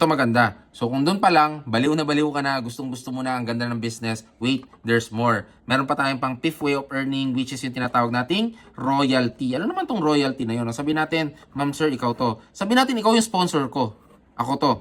Ito maganda. So kung doon pa lang, baliw na baliw ka na, gustong-gusto mo na, ang ganda ng business, wait, there's more. Meron pa tayong pang fifth way of earning, which is yung tinatawag nating royalty. Ano naman tong royalty na yun? Sabi natin, ma'am sir, ikaw to. Sabi natin, ikaw yung sponsor ko. Ako to.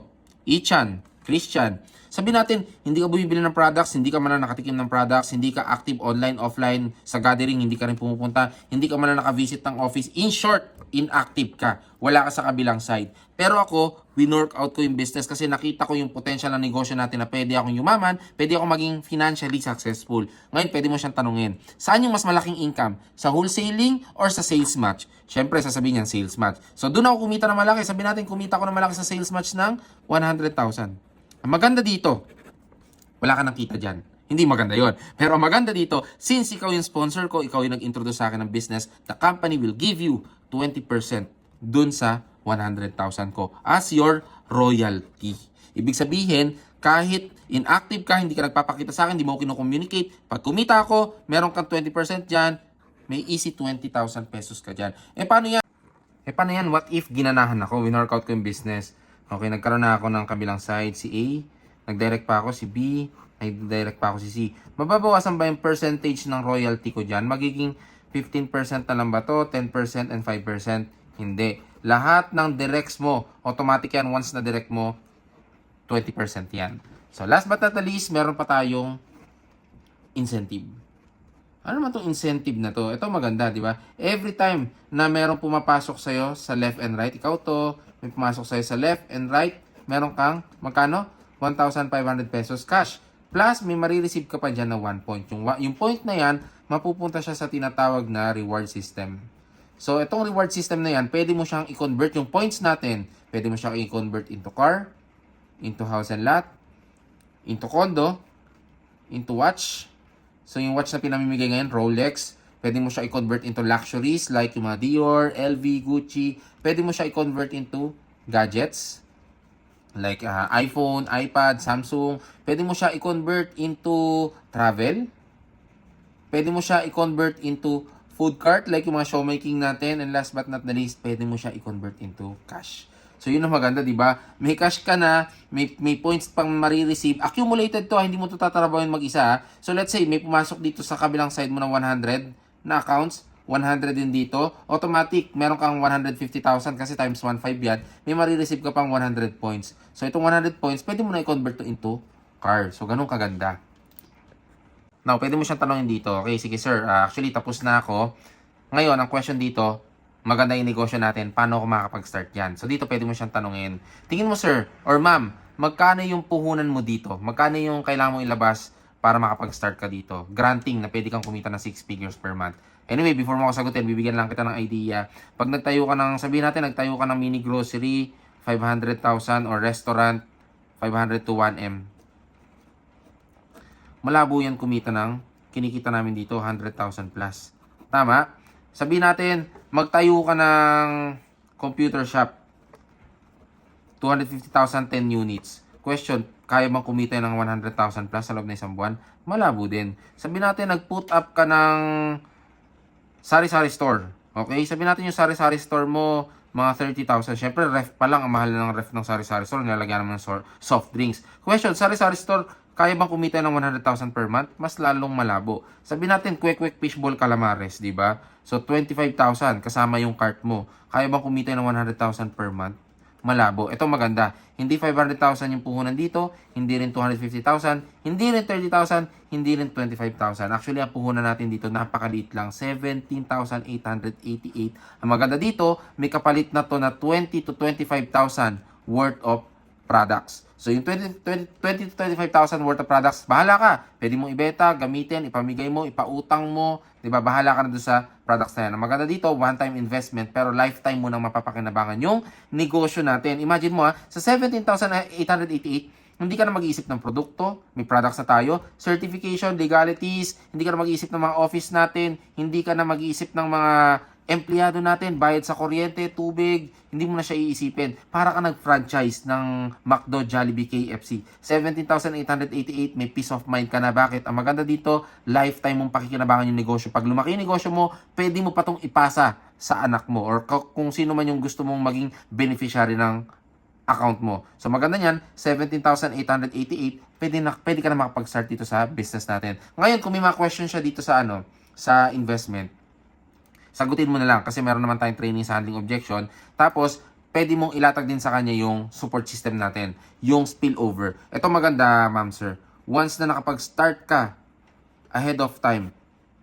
Ichan, Christian. Sabi natin, hindi ka bumibili ng products, hindi ka man na nakatikim ng products, hindi ka active online, offline, sa gathering, hindi ka rin pumupunta, hindi ka man na nakavisit ng office. In short, inactive ka. Wala ka sa kabilang side. Pero ako, winork out ko yung business kasi nakita ko yung potential ng negosyo natin na pwede akong yumaman, pwede akong maging financially successful. Ngayon, pwede mo siyang tanungin, saan yung mas malaking income? Sa wholesaling or sa sales match? Siyempre, sasabihin niyan sales match. So, doon ako kumita na malaki. Sabi natin, kumita ko na malaki sa sales match ng 100,000. Ang maganda dito, wala ka nang kita dyan. Hindi maganda yon. Pero ang maganda dito, since ikaw yung sponsor ko, ikaw yung nag-introduce sa akin ng business, the company will give you 20% dun sa 100,000 ko as your royalty. Ibig sabihin, kahit inactive ka, hindi ka nagpapakita sa akin, hindi mo ko communicate, pag kumita ako, meron kang 20% dyan, may easy 20,000 pesos ka dyan. Paano yan? What if ginanahan ako, winorkout ko yung business? Okay, nagkaroon na ako ng kabilang side, si A, nag-direct pa ako si B, nag-direct pa ako si C. Mababawasan ba yung percentage ng royalty ko dyan? Magiging 15% na lang ba to? 10% and 5%? Hindi. Lahat ng directs mo, automatic yan. Once na direct mo, 20% yan. So, last but not the least, meron pa tayong incentive. Ano naman itong incentive na to? Ito maganda, di ba? Every time na merong pumapasok sa'yo sa left and right, ikaw to, may pumasok sa'yo sa left and right, meron kang, magkano? 1,500 pesos cash. Plus, may marireceive ka pa dyan na 1 point. Yung point na yan, mapupunta siya sa tinatawag na reward system. So, itong reward system na yan, pwede mo siyang i-convert yung points natin. Pwede mo siyang i-convert into car, into house and lot, into condo, into watch. So, yung watch na pinamimigay ngayon, Rolex, pwede mo siya i-convert into luxuries like yung mga Dior, LV, Gucci. Pwede mo siya i-convert into gadgets like iPhone, iPad, Samsung. Pwede mo siya i-convert into travel. Pwede mo siya i-convert into food cart like yung mga showmaking natin. And last but not the least, pwede mo siya i-convert into cash. So, yun ang maganda, di ba? May cash ka na, may points pang marireceive. Accumulated to, hindi mo to tatrabahin mag-isa. So, let's say, may pumasok dito sa kabilang side mo ng 100 na accounts, 100 din dito. Automatic, meron kang 150,000 kasi times 1.5 yan. May marireceive ka pang 100 points. So, itong 100 points, pwede mo na i-convert to into car. So, ganun kaganda. Now, pwede mo siyang tanongin dito. Okay, sige sir, actually tapos na ako. Ngayon, ang question dito, maganda yung negosyo natin, paano ako makakapag-start yan? So, dito pwede mo siyang tanongin. Tingin mo sir, or ma'am, magkano yung puhunan mo dito? Magkano yung kailangan mong ilabas para makapag-start ka dito? Granting na pwede kang kumita ng 6 figures per month. Anyway, before mo ako sagutin, bibigyan lang kita ng idea. Pag nagtayo ka ng, sabihin natin, nagtayo ka ng mini grocery, 500,000 or restaurant, 500 to 1M. Malabo yan kumita ng, kinikita namin dito, 100,000 plus. Tama? Sabihin natin, magtayo ka ng computer shop, 250,000, 10 units. Question, kaya bang kumita ng 100,000 plus sa loob ng isang buwan? Malabo din. Sabihin natin, nag-put up ka ng sari-sari store. Okay? Sabihin natin yung sari-sari store mo, mga 30,000. Siyempre, ref pa lang. Ang mahal ng ref ng sari-sari store. Nilalagyan naman ng soft drinks. Question, sari-sari store, kaya bang kumita ng 100,000 per month? Mas lalong malabo. Sabihin natin, quick fishball calamares, di ba? So, 25,000 kasama yung cart mo. Kaya bang kumita ng 100,000 per month? Malabo. Ito maganda. Hindi 500,000 yung puhunan dito, hindi rin 250,000, hindi rin 30,000, hindi rin 25,000. Actually, ang puhunan natin dito napakaliit lang, 17,888. Ang maganda dito, may kapalit na to na 20 to 25,000 worth of products. So, yung 20 to 25,000 worth of products, bahala ka. Pwede mong ibenta, gamitin, ipamigay mo, ipautang mo. Diba? Bahala ka na doon sa products na yan. Ang maganda dito, one-time investment, pero lifetime mo nang mapapakinabangan yung negosyo natin. Imagine mo sa 17,888, hindi ka na mag-iisip ng produkto, may products na tayo, certification, legalities, hindi ka na mag-iisip ng mga office natin, hindi ka na mag-iisip ng mga empleyado natin, bayad sa kuryente, tubig, hindi mo na siya iisipin. Para ka nag-franchise ng McDo, Jollibee, KFC. 17,888, may peace of mind ka na. Bakit? Ang maganda dito, lifetime mong pakikinabangan yung negosyo. Pag lumaki yung negosyo mo, pwede mo pa itong ipasa sa anak mo or kung sino man yung gusto mong maging beneficiary ng account mo. So maganda niyan, 17,888, pwede ka na makapag-start dito sa business natin. Ngayon, kung may mga question siya dito sa sa investment, sagutin mo na lang kasi meron naman tayong training sa handling objection. Tapos, pwede mong ilatag din sa kanya yung support system natin, yung spillover. Ito maganda, ma'am sir. Once na nakapag-start ka ahead of time,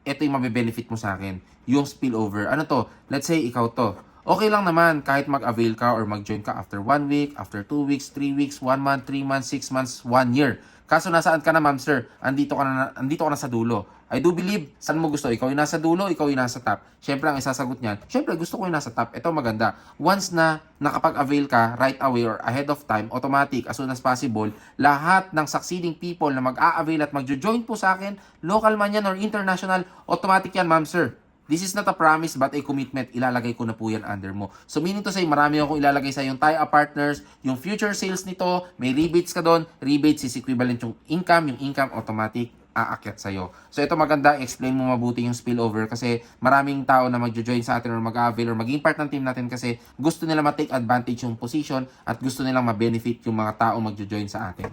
ito yung mabe-benefit mo sa akin, yung spillover. Ano to? Let's say, ikaw to. Okay lang naman kahit mag-avail ka or mag-join ka after 1 week, after 2 weeks, 3 weeks, 1 month, 3 months, 6 months, 1 year. Kaso nasaan ka na, ma'am sir? Andito ka na sa dulo. I do believe, saan mo gusto? Ikaw yung nasa dulo, ikaw yung nasa top. Siyempre, ang isasagot niyan, siyempre, gusto ko yung nasa top. Ito maganda. Once na nakapag-avail ka right away or ahead of time, automatic, as soon as possible, lahat ng succeeding people na mag-a-avail at mag-join po sa akin, local man yan or international, automatic yan, ma'am sir. This is not a promise but a commitment. Ilalagay ko na po yan under mo. So meaning to say, marami akong ilalagay sa yung tie-up partners, yung future sales nito, may rebates ka doon. Rebates is equivalent yung income automatic aakyat sa'yo. So ito maganda, explain mo mabuti yung spillover kasi maraming tao na magjo-join sa atin or mag-avail or maging part ng team natin kasi gusto nila ma-take advantage yung position at gusto nilang ma-benefit yung mga tao magjo-join sa atin.